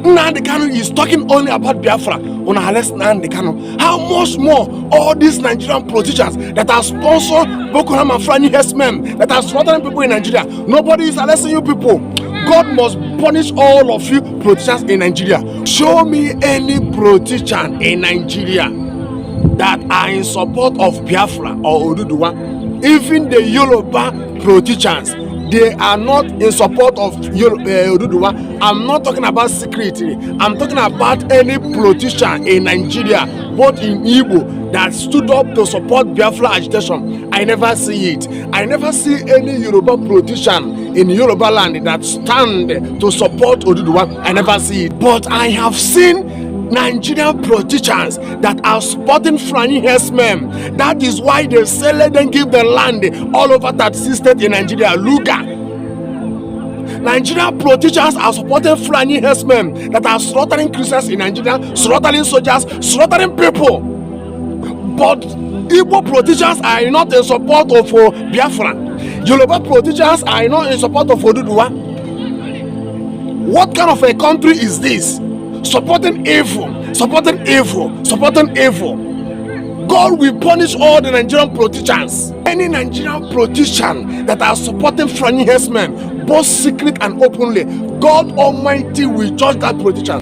Nnamdi Kanu is talking only about Biafra. Una arrest Nnamdi Kanu. How much more all these Nigerian politicians that are sponsored Boko Haram and Fulani herdsmen that are slaughtering people in Nigeria? Nobody is arresting you people. God must punish all of you politicians in Nigeria. Show me any politician in Nigeria that are in support of Biafra or Oduduwa. Even the Yoruba politicians, they are not in support of Oduduwa. I'm not talking about security. I'm talking about any politician in Nigeria, both in Igbo, that stood up to support Biafra agitation. I never see it. I never see any Yoruba politician in Yoruba land that stand to support Oduduwa. I never see it. But I have seen Nigerian politicians that are supporting Fulani herdsmen. That is why they say let them give the land all over that state in Nigeria. Luga. Nigerian politicians are supporting Fulani herdsmen that are slaughtering Christians in Nigeria, slaughtering soldiers, slaughtering people. But Igbo politicians are not in support of Biafra. Yoruba politicians are not in support of Oduduwa. What kind of a country is this? Supporting evil, supporting evil, supporting evil. God will punish all the Nigerian politicians. Any Nigerian politician that are supporting Fulani herdsmen, both secret and openly, God Almighty will judge that politician.